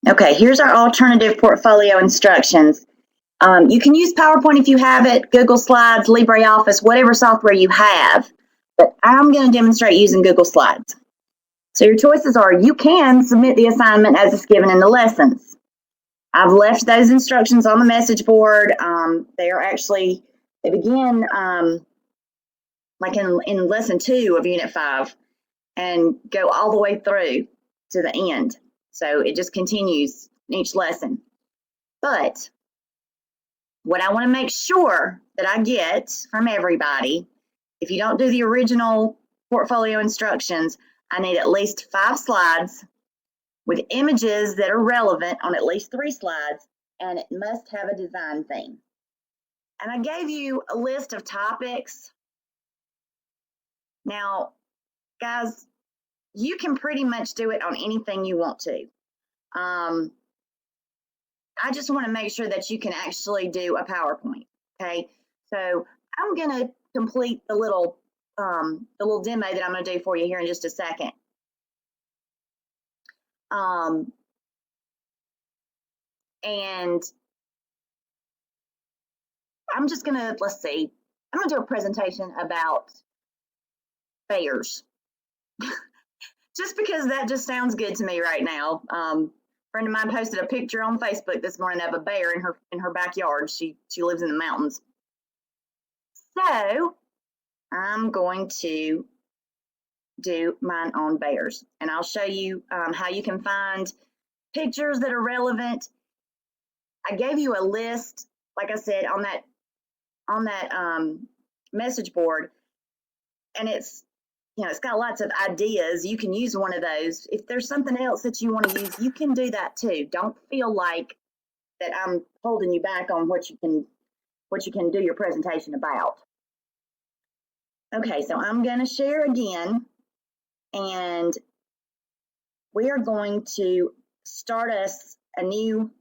Okay, here's our alternative portfolio instructions. You can use PowerPoint if you have it, Google Slides, LibreOffice, whatever software you have, but I'm going to demonstrate using Google Slides. So your choices are, you can submit the assignment as it's given in the lessons. I've left those instructions on the message board. They begin like in lesson 2 of Unit 5 and go all the way through to the end. So it just continues in each lesson. But what I want to make sure that I get from everybody, if you don't do the original portfolio instructions, I need at least 5 slides with images that are relevant on at least 3 slides, and it must have a design theme. And I gave you a list of topics. Now, guys, you can pretty much do it on anything you want to. I just want to make sure that you can actually do a PowerPoint, okay? So I'm going to complete the little demo that I'm going to do for you here in just a second. And I'm just going to, let's see, I'm going to do a presentation about bears. Just because that just sounds good to me right now. A friend of mine posted a picture on Facebook this morning of a bear in her backyard. She lives in the mountains. So I'm going to do mine on bears, and I'll show you how you can find pictures that are relevant. I gave you a list, like I said, on that message board, and it's got lots of ideas. You can use one of those. If there's something else that you want to use, you can do that too. Don't feel like that I'm holding you back on what you can do your presentation about. Okay, so I'm going to share again, and we are going to start us a new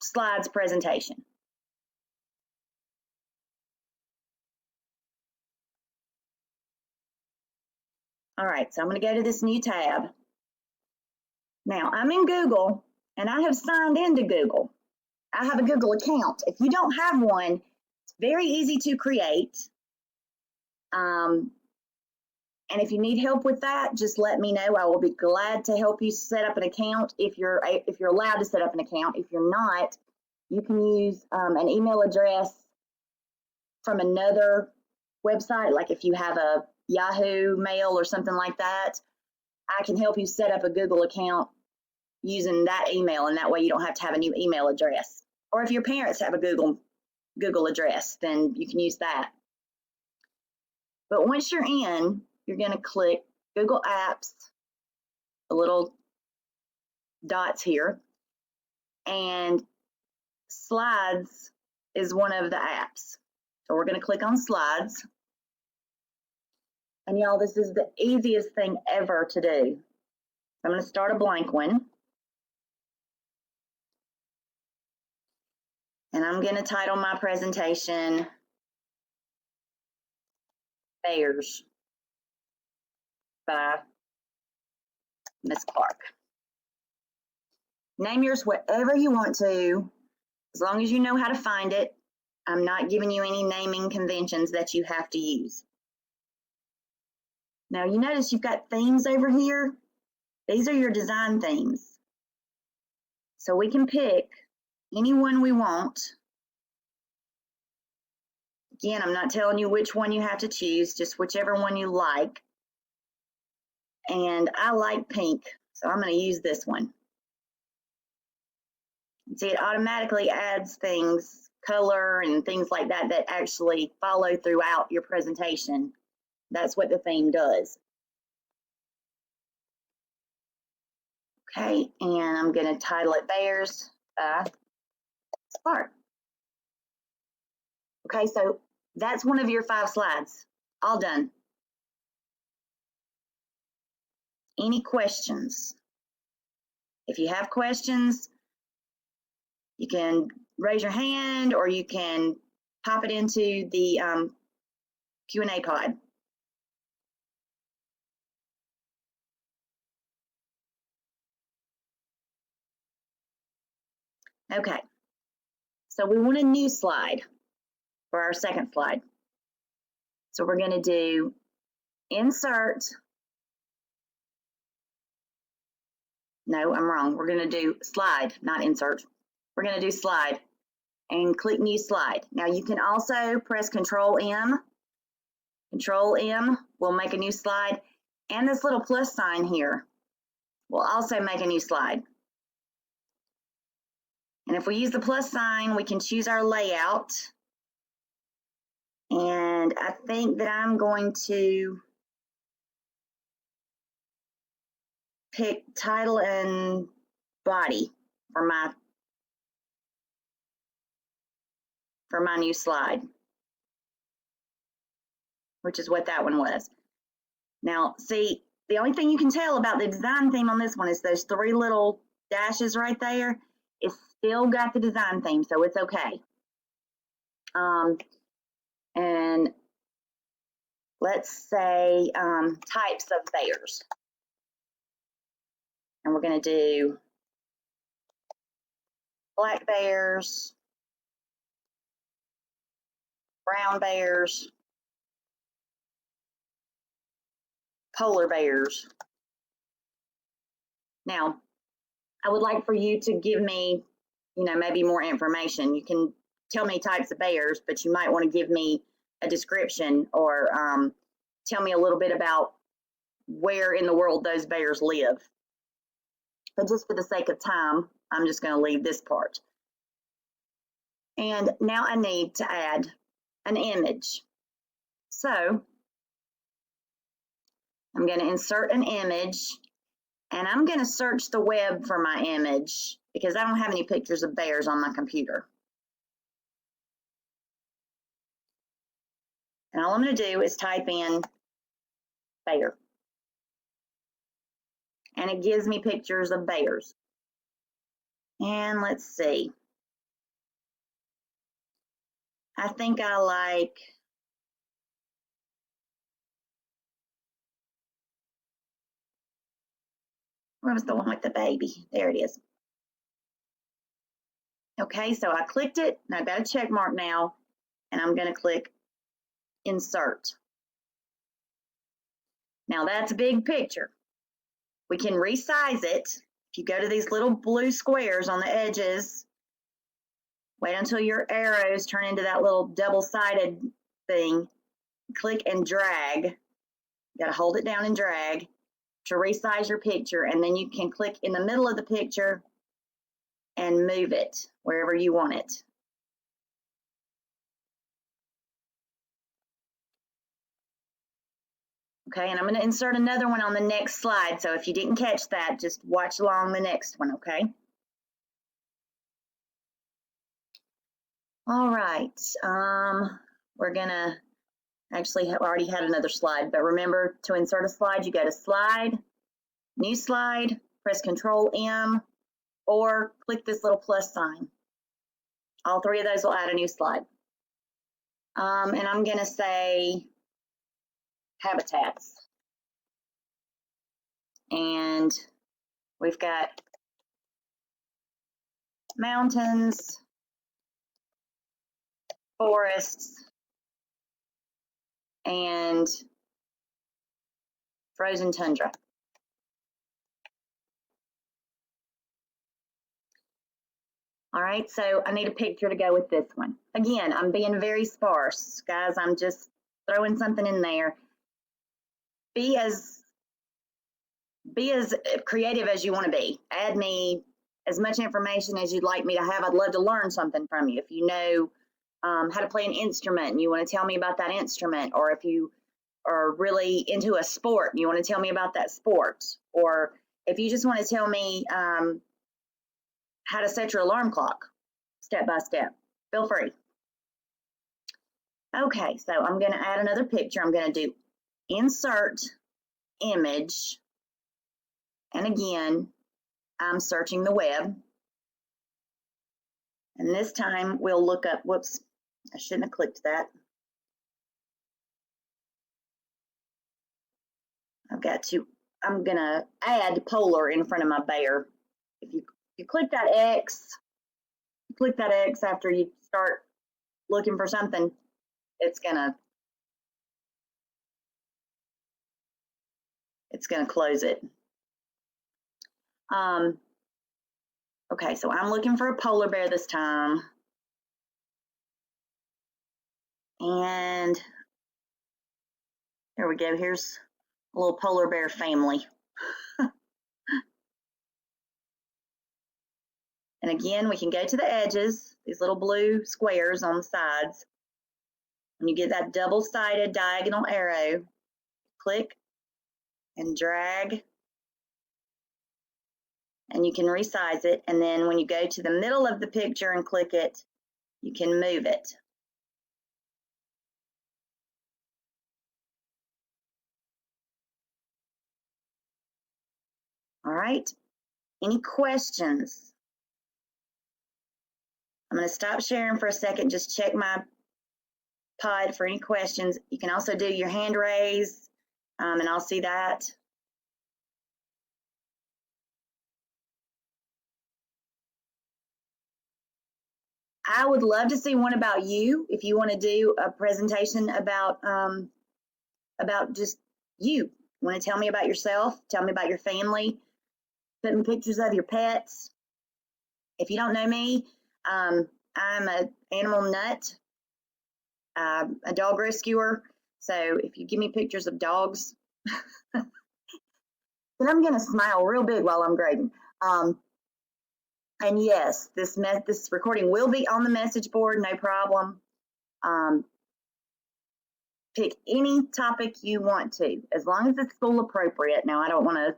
slides presentation. All right, so I'm going to go to this new tab. Now, I'm in Google, and I have signed into Google. I have a Google account. If you don't have one, it's very easy to create. And if you need help with that, just let me know. I will be glad to help you set up an account if you're allowed to set up an account. If you're not, you can use an email address from another website. Like if you have a Yahoo Mail or something like that, I can help you set up a Google account using that email, and that way you don't have to have a new email address. Or if your parents have a Google address, then you can use that. But once you're in, you're going to click Google Apps, the little dots here, and Slides is one of the apps. So we're going to click on Slides. And y'all, this is the easiest thing ever to do. I'm going to start a blank one. And I'm going to title my presentation Bears by Miss Clark. Name yours whatever you want to, as long as you know how to find it. I'm not giving you any naming conventions that you have to use. Now you notice you've got themes over here. These are your design themes. So we can pick any one we want. Again, I'm not telling you which one you have to choose, just whichever one you like. And I like pink, so I'm going to use this one. See, it automatically adds things, color and things like that, that actually follow throughout your presentation. That's what the theme does. Okay, and I'm going to title it Bears by Spark. Okay, so that's one of your 5 slides. All done. Any questions? If you have questions, you can raise your hand or you can pop it into the Q&A pod. Okay, so we want a new slide for our second slide. So we're going to do insert. No, I'm wrong. We're going to do slide, not insert. We're going to do slide and click new slide. Now you can also press Control M. Control M will make a new slide, and this little plus sign here will also make a new slide. And if we use the plus sign, we can choose our layout. And I think that I'm going to pick title and body for my new slide, which is what that one was. Now, see, the only thing you can tell about the design theme on this one is those three little dashes right there. It's still got the design theme, so it's okay. And let's say types of bears. And we're going to do black bears, brown bears, polar bears. Now, I would like for you to give me, maybe more information. You can tell me types of bears, but you might want to give me a description or tell me a little bit about where in the world those bears live. But just for the sake of time, I'm just going to leave this part. And now I need to add an image. So I'm going to insert an image, and I'm going to search the web for my image because I don't have any pictures of bears on my computer. And all I'm going to do is type in bear. And it gives me pictures of bears. And let's see. I think I like where was the one with the baby? There it is. Okay, so I clicked it, and I've got a check mark now, and I'm going to click insert. Now that's a big picture. We can resize it. If you go to these little blue squares on the edges, wait until your arrows turn into that little double-sided thing, click and drag. You got to hold it down and drag to resize your picture, and then you can click in the middle of the picture and move it wherever you want it. Okay, and I'm going to insert another one on the next slide, so if you didn't catch that, just watch along the next one, okay? All right, we're going to actually have already had another slide, but remember to insert a slide, you go to Slide, New Slide, press Control M, or click this little plus sign. All three of those will add a new slide. And I'm going to say habitats. And we've got mountains, forests, and frozen tundra. All right, so I need a picture to go with this one. Again, I'm being very sparse, guys. I'm just throwing something in there. Be as creative as you want to be. Add me as much information as you'd like me to have. I'd love to learn something from you. If you know how to play an instrument and you want to tell me about that instrument, or if you are really into a sport and you want to tell me about that sport, or if you just want to tell me how to set your alarm clock step by step, feel free. Okay, so I'm going to add another picture. I'm going to do insert image. And again, I'm searching the web. And this time we'll look up, whoops, I shouldn't have clicked that. I'm going to add polar in front of my bear. If you click that X, click that X after you start looking for something, it's gonna close it. Okay, so I'm looking for a polar bear this time. And there we go. Here's a little polar bear family. And again, we can go to the edges, these little blue squares on the sides. When you get that double-sided diagonal arrow, click and drag, and you can resize it. And then when you go to the middle of the picture and click it, you can move it. All right, any questions? I'm going to stop sharing for a second, just check my pod for any questions. You can also do your hand raise, and I'll see that. I would love to see one about you. If you want to do a presentation about just you, want to tell me about yourself, tell me about your family, put in pictures of your pets. If you don't know me, I'm an animal nut, a dog rescuer. So if you give me pictures of dogs, then I'm going to smile real big while I'm grading. And yes, this recording will be on the message board, no problem. Pick any topic you want to, as long as it's school appropriate. Now, I don't want to,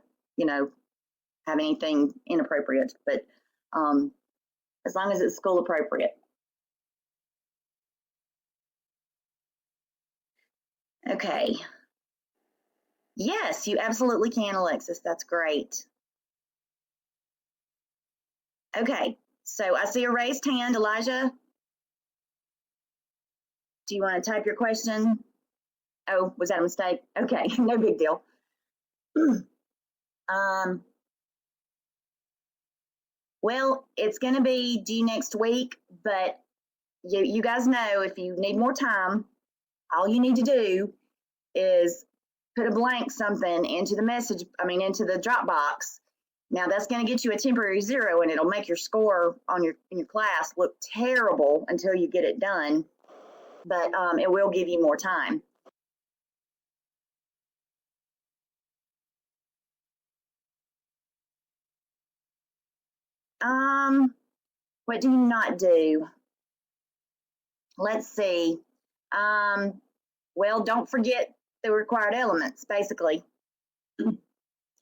have anything inappropriate, but as long as it's school appropriate. Okay. Yes, you absolutely can, Alexis. That's great. Okay, so I see a raised hand. Elijah, do you want to type your question? Oh, was that a mistake? Okay, no big deal. Well, it's going to be due next week, but you guys know if you need more time, all you need to do is put a blank something into the into the Dropbox. Now that's going to get you a temporary 0, and it'll make your score on in your class look terrible until you get it done. But it will give you more time. What do you not do? Let's see. Well, don't forget the required elements, basically.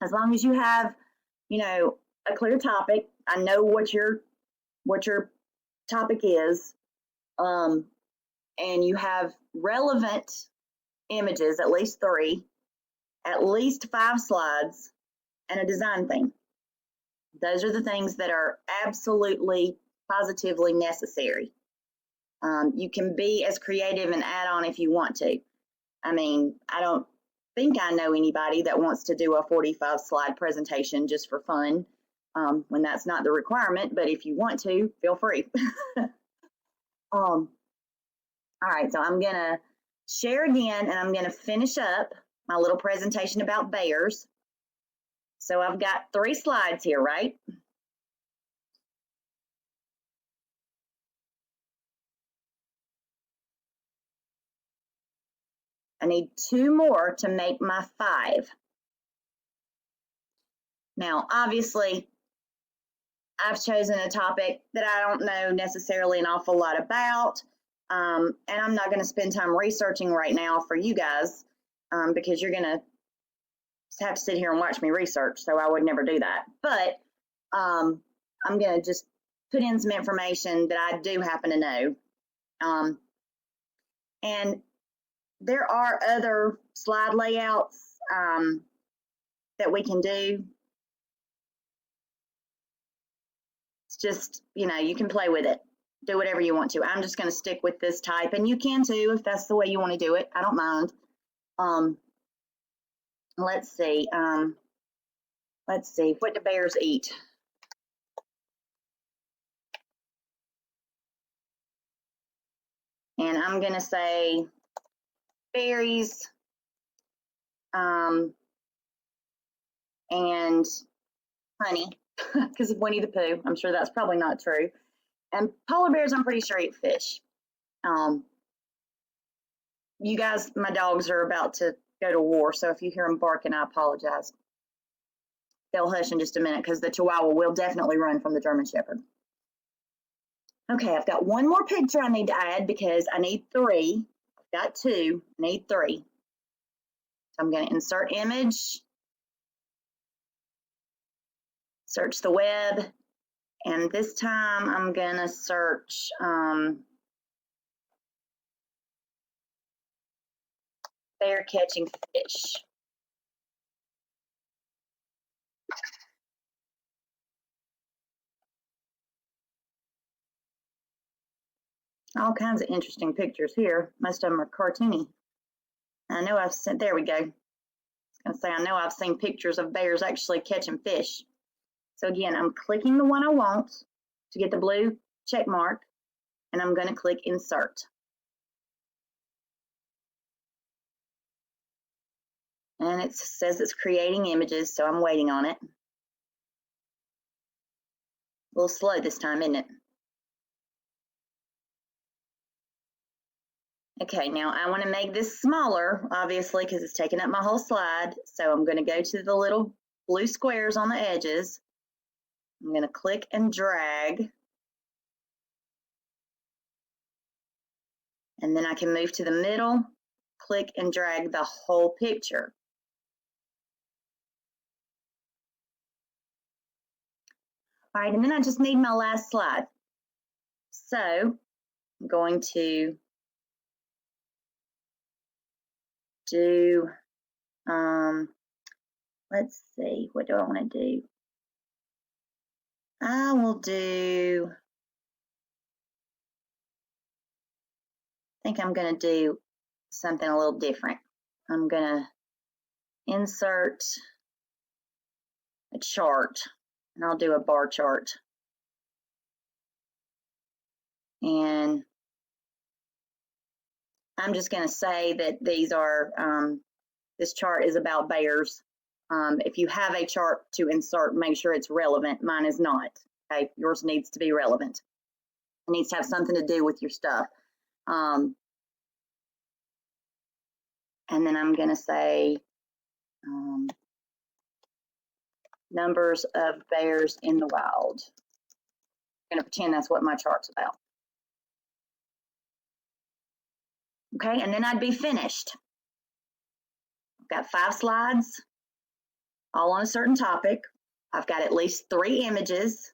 As long as you have, a clear topic, I know what your topic is, and you have relevant images, at least 3, at least 5 slides, and a design theme. Those are the things that are absolutely, positively necessary. You can be as creative and add on if you want to. I mean, I don't think I know anybody that wants to do a 45-slide presentation just for fun, when that's not the requirement, but if you want to, feel free. All right, so I'm going to share again, and I'm going to finish up my little presentation about bears. So I've got 3 slides here, right? I need 2 more to make my 5. Now, obviously, I've chosen a topic that I don't know necessarily an awful lot about, and I'm not going to spend time researching right now for you guys, because you're going to have to sit here and watch me research, so I would never do that. But I'm going to just put in some information that I do happen to know. And there are other slide layouts that we can do. It's just, you can play with it. Do whatever you want to. I'm just going to stick with this type, and you can too if that's the way you want to do it. I don't mind. Let's see. What do bears eat? And I'm going to say berries and honey because of Winnie the Pooh. I'm sure that's probably not true. And polar bears, I'm pretty sure eat fish. You guys, my dogs are about to go to war, so if you hear them barking, I apologize. They'll hush in just a minute because the Chihuahua will definitely run from the German Shepherd. Okay, I've got one more picture I need to add because I need 3. I've got 2, I need 3. So I'm going to insert image, search the web, and this time I'm going to search bear catching fish. All kinds of interesting pictures here. Most of them are cartoony. I know I've seen, there we go. I was going to say, I know I've seen pictures of bears actually catching fish. So again, I'm clicking the one I want to get the blue check mark, and I'm going to click insert. And it says it's creating images, so I'm waiting on it. A little slow this time, isn't it? Okay, now I want to make this smaller, obviously, because it's taking up my whole slide. So I'm going to go to the little blue squares on the edges. I'm going to click and drag. And then I can move to the middle, click and drag the whole picture. All right, and then I just need my last slide. So I'm going to do, let's see, what do I want to do? I will do, I think I'm going to do something a little different. I'm going to insert a chart, and I'll do a bar chart. And I'm just going to say that these are, this chart is about bears. If you have a chart to insert, make sure it's relevant. Mine is not. Okay, yours needs to be relevant. It needs to have something to do with your stuff. And then I'm going to say numbers of bears in the wild. I'm going to pretend that's what my chart's about. Okay, and then I'd be finished. I've got 5 slides, all on a certain topic. I've got at least 3 images,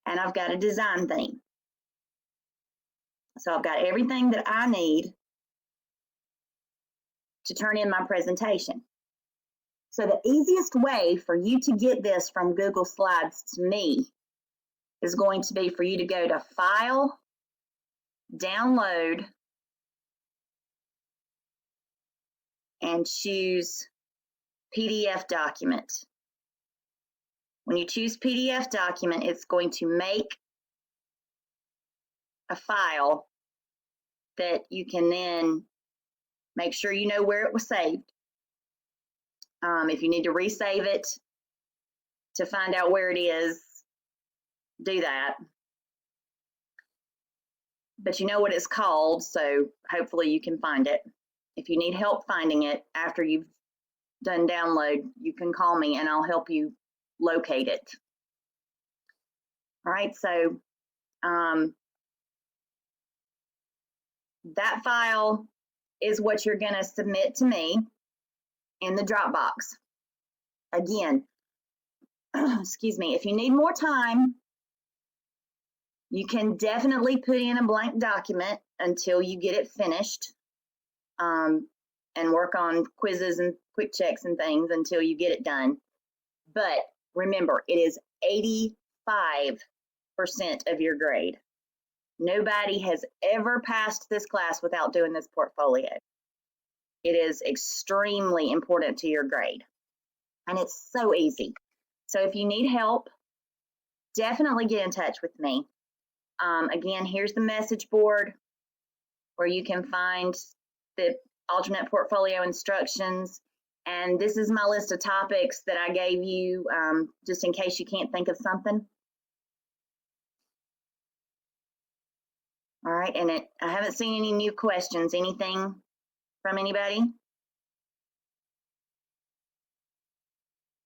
and I've got a design theme. So I've got everything that I need to turn in my presentation. So the easiest way for you to get this from Google Slides to me is going to be for you to go to File, Download, and choose PDF document. When you choose PDF document, it's going to make a file that you can then make sure you know where it was saved. If you need to resave it to find out where it is, do that. But you know what it's called, so hopefully you can find it. If you need help finding it after you've done download, you can call me and I'll help you locate it. All right, so that file is what you're going to submit to me in the Dropbox. Again, excuse me, if you need more time, you can definitely put in a blank document until you get it finished, and work on quizzes and quick checks and things until you get it done. But remember, it is 85% of your grade. Nobody has ever passed this class without doing this portfolio. It is extremely important to your grade, and it's so easy. So if you need help, definitely get in touch with me. Again, here's the message board. where you can find the alternate portfolio instructions. And this is my list of topics that I gave you just in case you can't think of something. All right, and I haven't seen any new questions. Anything from anybody?